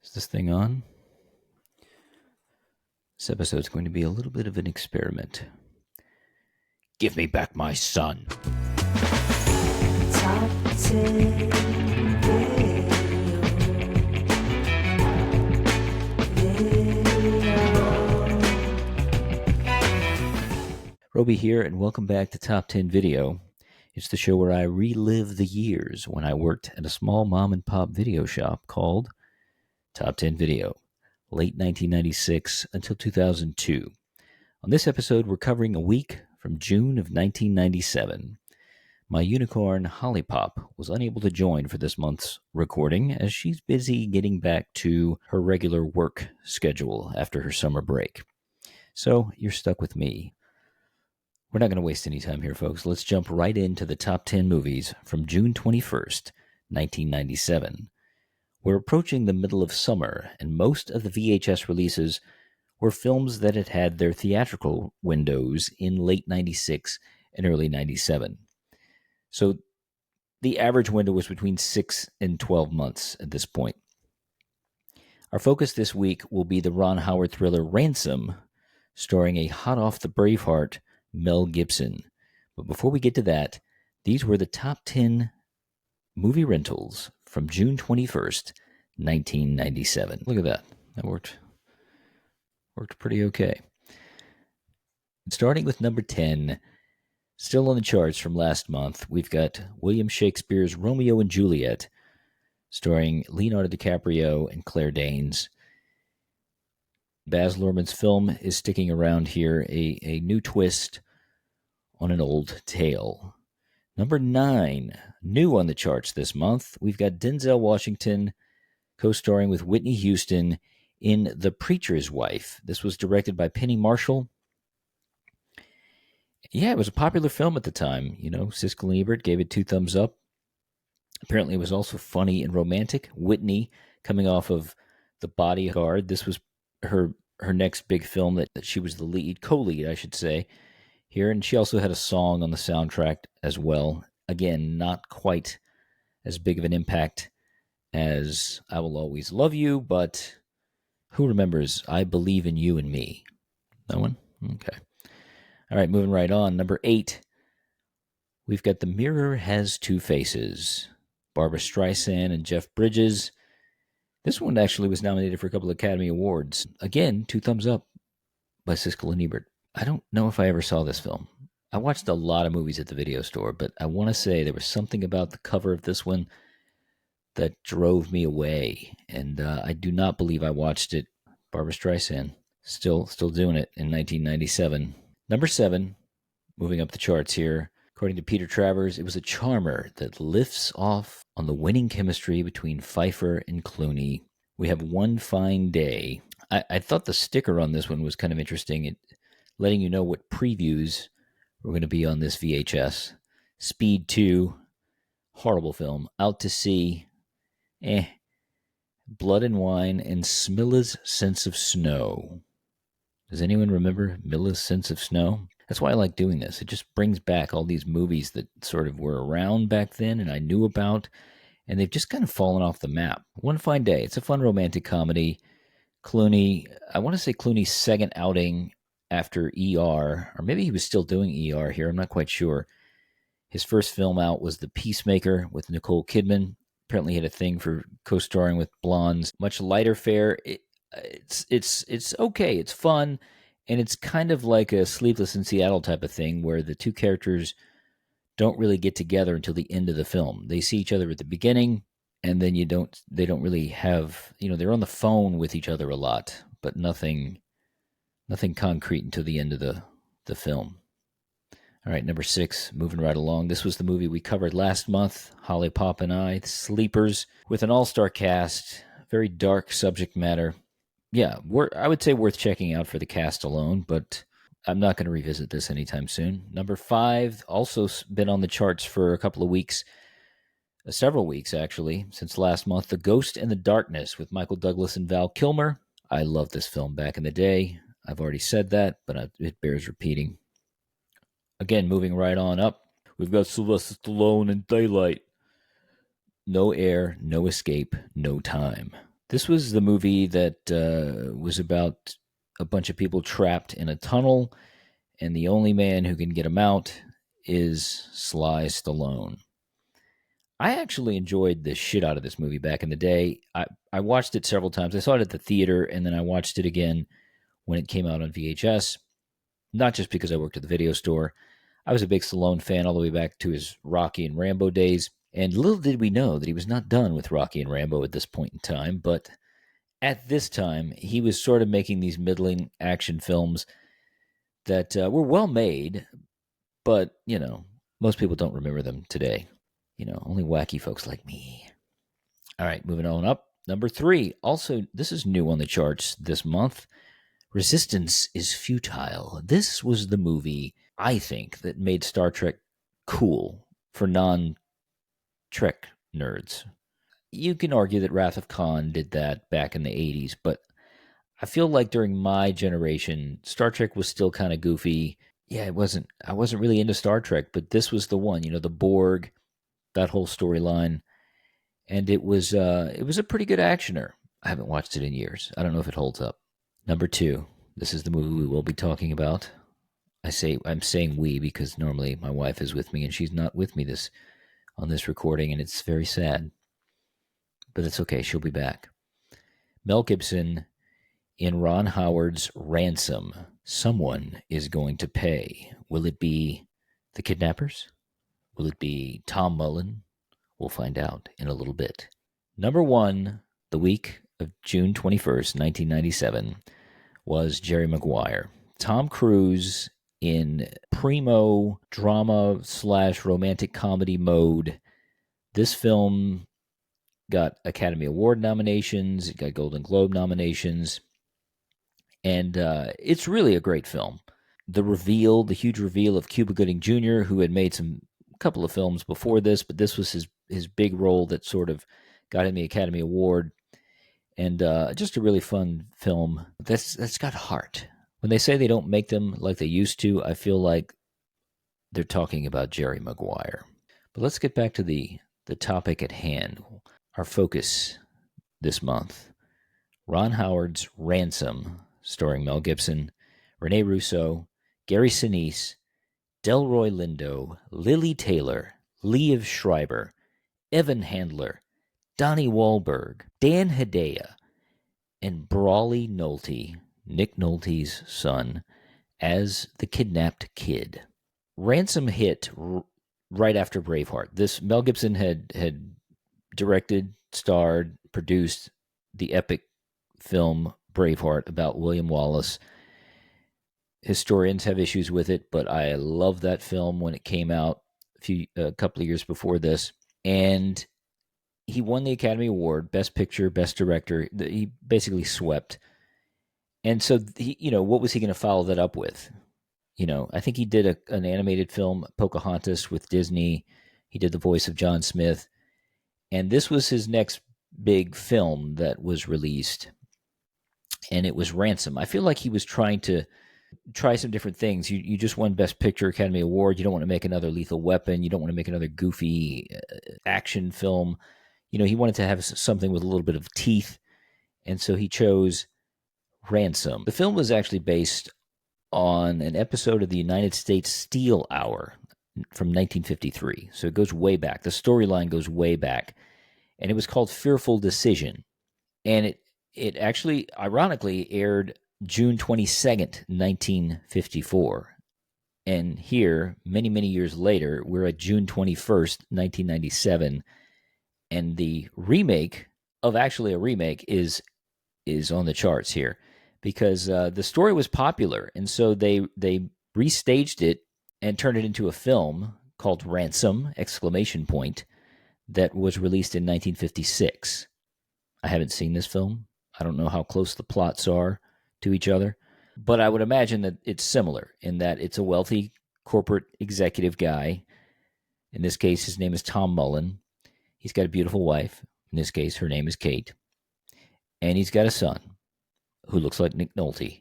Is this thing on? This episode's going to be a little bit of an experiment. Give me back my son. Top 10 Robi here, and welcome back to Top 10 Video. It's the show where I relive the years when I worked at a small mom-and-pop video shop called Top 10 Video, late 1996 until 2002. On this episode, we're covering a week from June of 1997. My unicorn, Holly Pop, was unable to join for this month's recording as she's busy getting back to her regular work schedule after her summer break. So you're stuck with me. We're not going to waste any time here, folks. Let's jump right into the top 10 movies from June 21st, 1997. We're approaching the middle of summer, and most of the VHS releases were films that had had their theatrical windows in late 96 and early 97. So the average window was between 6 and 12 months at this point. Our focus this week will be the Ron Howard thriller Ransom, starring a hot-off-the-Braveheart Mel Gibson. But before we get to that, these were the top 10 movie rentals from June 21st, 1997. Look at that. That worked pretty okay. Starting with number 10, still on the charts from last month, we've got William Shakespeare's Romeo and Juliet, starring Leonardo DiCaprio and Claire Danes. Baz Luhrmann's film is sticking around here, a new twist on an old tale. Number 9, new on the charts this month, we've got Denzel Washington co-starring with Whitney Houston in The Preacher's Wife. This was directed by Penny Marshall. Yeah, it was a popular film at the time. You know, Siskel and Ebert gave it 2 thumbs up. Apparently, it was also funny and romantic. Whitney, coming off of The Bodyguard, this was her next big film that she was the lead, co-lead, I should say, here. And she also had a song on the soundtrack as well. Again, not quite as big of an impact as I Will Always Love You, but who remembers I Believe in You and Me? No one? Okay. All right, moving right on. Number 8, we've got The Mirror Has Two Faces. Barbra Streisand and Jeff Bridges. This one actually was nominated for a couple of Academy Awards. Again, 2 thumbs up by Siskel and Ebert. I don't know if I ever saw this film. I watched a lot of movies at the video store, but I want to say there was something about the cover of this one that drove me away, and I do not believe I watched it. Barbra Streisand, still doing it in 1997. Number 7, moving up the charts here. According to Peter Travers, it was a charmer that lifts off on the winning chemistry between Pfeiffer and Clooney. We have One Fine Day. I thought the sticker on this one was kind of interesting, it letting you know what previews were going to be on this VHS. Speed 2, horrible film. Out to Sea, Blood and Wine, and Smilla's Sense of Snow. Does anyone remember Milla's Sense of Snow? That's why I like doing this. It just brings back all these movies that sort of were around back then and I knew about, and they've just kind of fallen off the map. One Fine Day. It's a fun romantic comedy. Clooney, I want to say Clooney's second outing after ER, or maybe he was still doing ER here. I'm not quite sure. His first film out was The Peacemaker with Nicole Kidman. Apparently he had a thing for co-starring with blondes. Much lighter fare. It's okay. It's fun. And it's kind of like a Sleepless in Seattle type of thing where the 2 characters don't really get together until the end of the film. They see each other at the beginning, and then they don't really have, they're on the phone with each other a lot, but nothing concrete until the end of the film. All right, number 6, moving right along. This was the movie we covered last month, Holly Pop and I, Sleepers, with an all-star cast, very dark subject matter. Yeah, I would say worth checking out for the cast alone, but I'm not going to revisit this anytime soon. Number 5, also been on the charts for a couple of weeks, several weeks actually, since last month, The Ghost in the Darkness with Michael Douglas and Val Kilmer. I loved this film back in the day. I've already said that, but it bears repeating. Again, moving right on up, we've got Sylvester Stallone in Daylight. No air, no escape, no time. This was the movie that was about a bunch of people trapped in a tunnel, and the only man who can get them out is Sly Stallone. I actually enjoyed the shit out of this movie back in the day. I watched it several times. I saw it at the theater, and then I watched it again when it came out on VHS, not just because I worked at the video store. I was a big Stallone fan all the way back to his Rocky and Rambo days. And little did we know that he was not done with Rocky and Rambo at this point in time. But at this time, he was sort of making these middling action films that were well made, but, most people don't remember them today. Only wacky folks like me. All right, moving on up. Number 3. Also, this is new on the charts this month. Resistance is Futile. This was the movie, I think, that made Star Trek cool for non-Trek nerds. You can argue that Wrath of Khan did that back in the 80s, but I feel like during my generation, Star Trek was still kind of goofy. Yeah, I wasn't really into Star Trek, but this was the one, the Borg, that whole storyline. And it was a pretty good actioner. I haven't watched it in years. I don't know if it holds up. Number 2. This is the movie we will be talking about. I'm saying we because normally my wife is with me and she's not with me on this recording, and it's very sad. But it's okay, she'll be back. Mel Gibson in Ron Howard's Ransom. Someone is going to pay. Will it be the kidnappers? Will it be Tom Mullen? We'll find out in a little bit. Number 1, the week of June 21st, 1997, was Jerry Maguire. Tom Cruise in primo drama/romantic comedy mode. This film got Academy Award nominations, it got Golden Globe nominations, and it's really a great film. The huge reveal of Cuba Gooding Jr., who had made a couple of films before this, but this was his big role that sort of got him the Academy Award. And just a really fun film that's got heart. When they say they don't make them like they used to, I feel like they're talking about Jerry Maguire. But let's get back to the topic at hand. Our focus this month. Ron Howard's Ransom, starring Mel Gibson, Rene Russo, Gary Sinise, Delroy Lindo, Lily Taylor, Liev Schreiber, Evan Handler, Donnie Wahlberg, Dan Hedaya, and Brawley Nolte, Nick Nolte's son, as the kidnapped kid. Ransom hit right after Braveheart. This Mel Gibson had directed, starred, produced the epic film Braveheart about William Wallace. Historians have issues with it, but I loved that film when it came out a couple of years before this. And he won the Academy Award, Best Picture, Best Director. He basically swept. And so, what was he going to follow that up with? I think he did an animated film, Pocahontas, with Disney. He did the voice of John Smith. And this was his next big film that was released. And it was Ransom. I feel like he was trying to try some different things. You just won Best Picture Academy Award. You don't want to make another Lethal Weapon. You don't want to make another goofy action film. He wanted to have something with a little bit of teeth, and so he chose Ransom. The film was actually based on an episode of the United States Steel Hour from 1953, so it goes way back. The storyline goes way back, and it was called Fearful Decision, and it actually, ironically, aired June 22nd, 1954, and here, many, many years later, we're at June 21st, 1997, and the remake of actually a remake is on the charts here because the story was popular, and so they restaged it and turned it into a film called Ransom! That was released in 1956. I haven't seen this film. I don't know how close the plots are to each other, but I would imagine that it's similar in that it's a wealthy corporate executive guy. In this case, his name is Tom Mullen. He's got a beautiful wife. In this case, her name is Kate. And he's got a son who looks like Nick Nolte.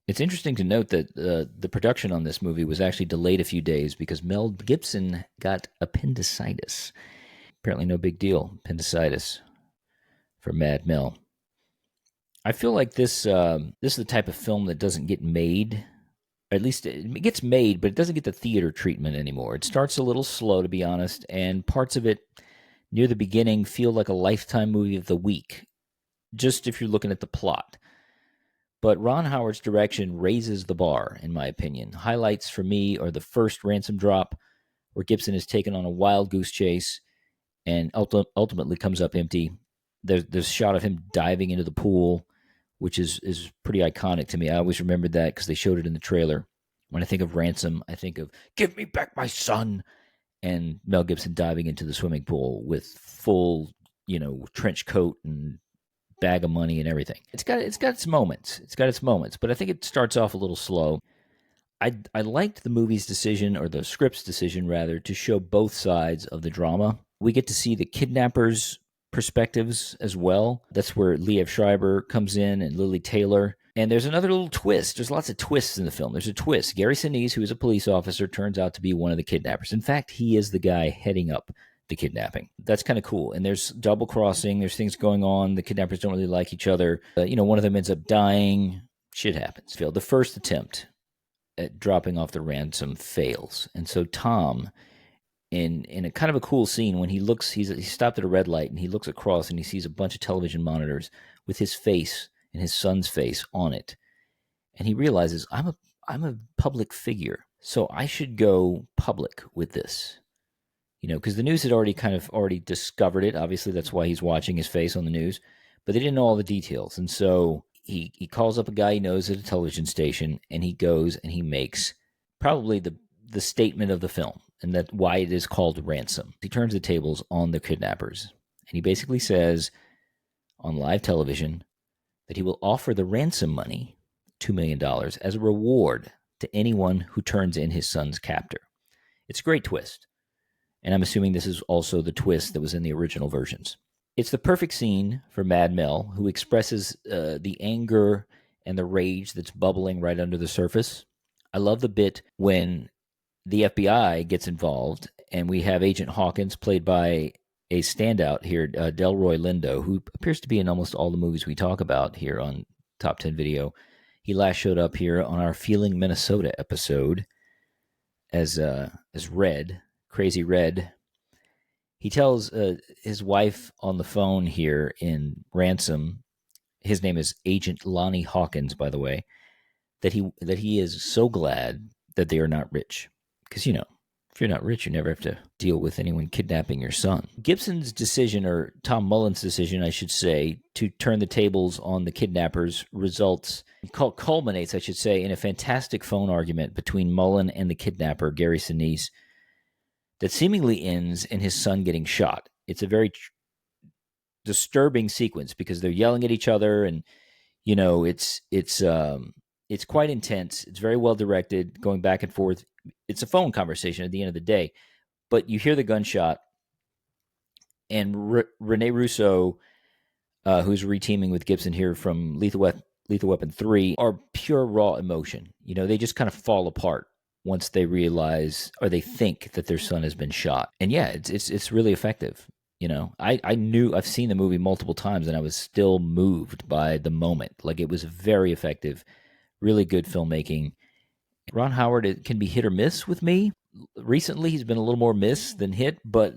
It's interesting to note that the production on this movie was actually delayed a few days because Mel Gibson got appendicitis. Apparently no big deal, appendicitis for Mad Mel. I feel like this is the type of film that doesn't get made. Or at least it gets made, but it doesn't get the theater treatment anymore. It starts a little slow, to be honest, and parts of it near the beginning feel like a Lifetime movie of the week, just if you're looking at the plot. But Ron Howard's direction raises the bar, in my opinion. Highlights for me are the first ransom drop, where Gibson is taken on a wild goose chase and ultimately comes up empty. There's a shot of him diving into the pool, which is pretty iconic to me. I always remembered that because they showed it in the trailer. When I think of Ransom, I think of "Give me back my son," and Mel Gibson diving into the swimming pool with full, trench coat and bag of money and everything. It's got its moments. It's got its moments, but I think it starts off a little slow. I liked the movie's decision, or the script's decision rather, to show both sides of the drama. We get to see the kidnappers' perspectives as well. That's where Liev Schreiber comes in and Lily Taylor. And there's another little twist. There's lots of twists in the film. There's a twist. Gary Sinise, who is a police officer, turns out to be one of the kidnappers. In fact, he is the guy heading up the kidnapping. That's kind of cool. And there's double crossing. There's things going on. The kidnappers don't really like each other. One of them ends up dying. Shit happens. The first attempt at dropping off the ransom fails. And so Tom, in a kind of a cool scene, when he stopped at a red light and he looks across and he sees a bunch of television monitors with his face and his son's face on it. And he realizes, I'm a public figure, so I should go public with this. Because the news had already discovered it. Obviously, that's why he's watching his face on the news. But they didn't know all the details. And so he calls up a guy he knows at a television station, and he goes and he makes probably the statement of the film, and that why it is called Ransom. He turns the tables on the kidnappers, and he basically says on live television that he will offer the ransom money, $2 million, as a reward to anyone who turns in his son's captor. It's a great twist, and I'm assuming this is also the twist that was in the original versions. It's the perfect scene for Mad Mel, who expresses the anger and the rage that's bubbling right under the surface. I love the bit when the FBI gets involved, and we have Agent Hawkins, played by a standout here, Delroy Lindo, who appears to be in almost all the movies we talk about here on Top 10 Video. He last showed up here on our Feeling Minnesota episode as Red, Crazy Red. He tells his wife on the phone here in Ransom, his name is Agent Lonnie Hawkins, by the way, that he is so glad that they are not rich. Because, if you're not rich, you never have to deal with anyone kidnapping your son. Gibson's decision, or Tom Mullen's decision, I should say, to turn the tables on the kidnappers culminates, I should say, in a fantastic phone argument between Mullen and the kidnapper, Gary Sinise, that seemingly ends in his son getting shot. It's a very disturbing sequence because they're yelling at each other, and it's quite intense. It's very well directed, going back and forth. It's a phone conversation at the end of the day, but you hear the gunshot, and Rene Russo, who's reteaming with Gibson here from Lethal Weapon 3, are pure raw emotion. They just kind of fall apart once they realize, or they think, that their son has been shot. And yeah, it's really effective. I've seen the movie multiple times, and I was still moved by the moment. Like, it was very effective, really good filmmaking. Ron Howard, it can be hit or miss with me. Recently, he's been a little more miss than hit, but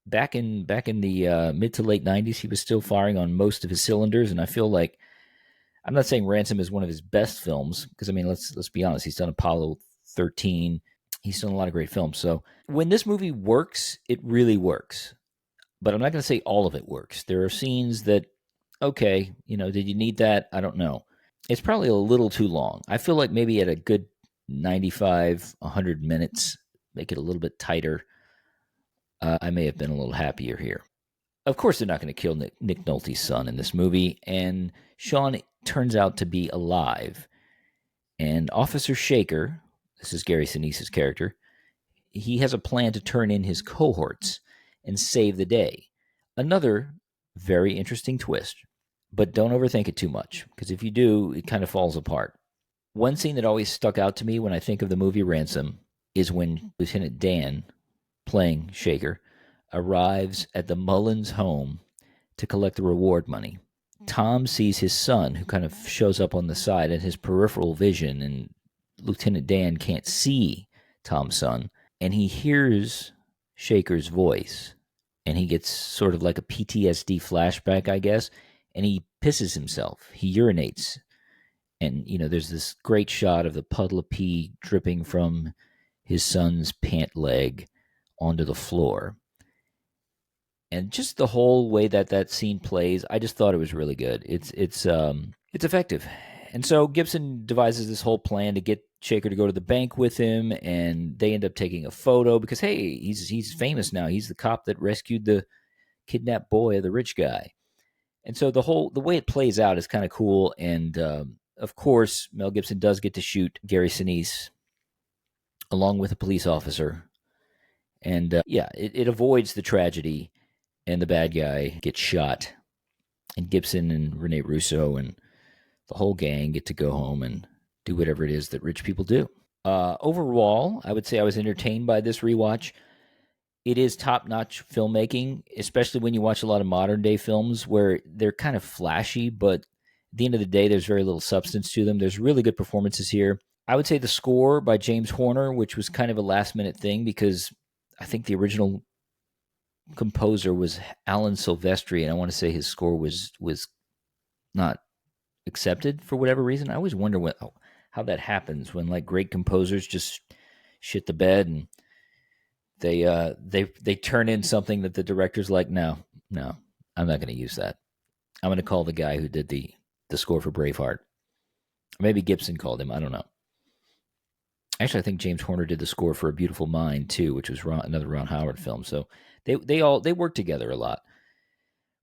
back in the mid to late 90s, he was still firing on most of his cylinders, and I feel like, I'm not saying Ransom is one of his best films, because let's be honest, he's done Apollo 13. He's done a lot of great films. So when this movie works, it really works. But I'm not going to say all of it works. There are scenes that, okay, did you need that? I don't know. It's probably a little too long. I feel like maybe at a good 95, 100 minutes, make it a little bit tighter, I may have been a little happier here. Of course, they're not going to kill Nick Nolte's son in this movie, and Sean turns out to be alive. And Officer Shaker, this is Gary Sinise's character, he has a plan to turn in his cohorts and save the day. Another very interesting twist, but don't overthink it too much, because if you do, it kind of falls apart. One scene that always stuck out to me when I think of the movie Ransom is when Lieutenant Dan, playing Shaker, arrives at the Mullins home to collect the reward money. Tom sees his son, who kind of shows up on the side in his peripheral vision, and Lieutenant Dan can't see Tom's son, and he hears Shaker's voice, and he gets sort of like a PTSD flashback, I guess, and he pisses himself. He urinates, and, there's this great shot of the puddle of pee dripping from his son's pant leg onto the floor. And just the whole way that scene plays, I just thought it was really good. It's effective. And so Gibson devises this whole plan to get Shaker to go to the bank with him, and they end up taking a photo because, hey, he's famous now. He's the cop that rescued the kidnapped boy of the rich guy. And so the way it plays out is kind of cool. And of course, Mel Gibson does get to shoot Gary Sinise along with a police officer. And it avoids the tragedy, and the bad guy gets shot. And Gibson and Rene Russo and the whole gang get to go home and do whatever it is that rich people do. Overall, I would say I was entertained by this rewatch. It is top-notch filmmaking, especially when you watch a lot of modern-day films where they're kind of flashy, but at the end of the day, there's very little substance to them. There's really good performances here. I would say the score by James Horner, which was kind of a last-minute thing because I think the original composer was Alan Silvestri, and I want to say his score was not accepted for whatever reason. I always wonder how that happens when like great composers just shit the bed and they turn in something that the director's like, no, I'm not going to use that. I'm going to call the guy who did the score for Braveheart. Or maybe Gibson called him. I don't know. Actually, I think James Horner did the score for A Beautiful Mind too, which was another Ron Howard film. So they work together a lot.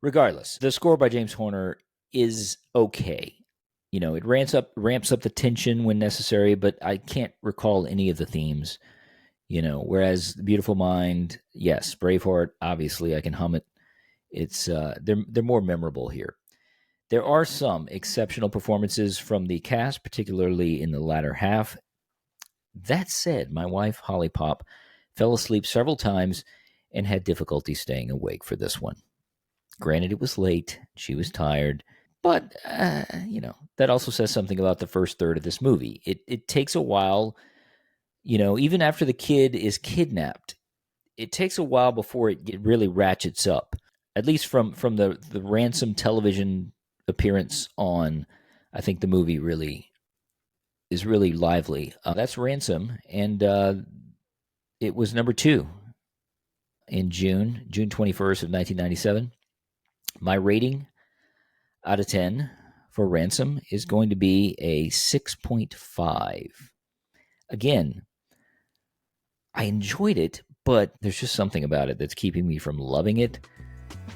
Regardless, the score by James Horner is okay. It ramps up the tension when necessary, but I can't recall any of the themes. Whereas The Beautiful Mind, yes, Braveheart, obviously I can hum it. It's they're more memorable here. There are some exceptional performances from the cast, particularly in the latter half. That said, my wife, Holly Pop, fell asleep several times and had difficulty staying awake for this one. Granted, it was late. She was tired. But, that also says something about the first third of this movie. It takes a while, even after the kid is kidnapped, it takes a while before it really ratchets up. At least from the Ransom television appearance on, I think the movie is really lively. That's Ransom, and it was number 2 in June 21st of 1997. My rating out of 10 for Ransom is going to be a 6.5. Again, I enjoyed it, but there's just something about it that's keeping me from loving it.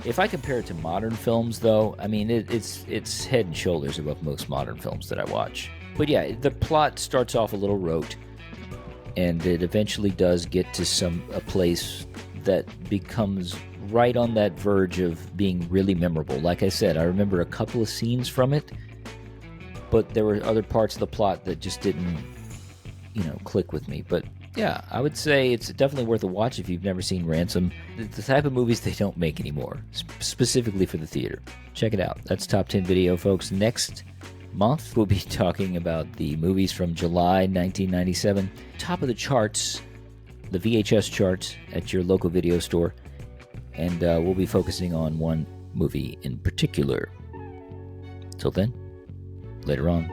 If I compare it to modern films, though, I mean, it's head and shoulders above most modern films that I watch. But yeah, the plot starts off a little rote, and it eventually does get to a place that becomes right on that verge of being really memorable. Like I said, I remember a couple of scenes from it, but there were other parts of the plot that just didn't, click with me. But yeah, I would say it's definitely worth a watch if you've never seen Ransom. The type of movies they don't make anymore, specifically for the theater. Check it out. That's Top 10 Video, folks. Next month, we'll be talking about the movies from July 1997. Top of the charts, the VHS charts at your local video store. And we'll be focusing on one movie in particular. Till then, later on.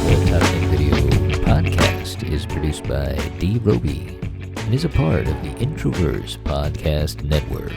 The Top 10 Video podcast is produced by Robi and is a part of the Introverse podcast network.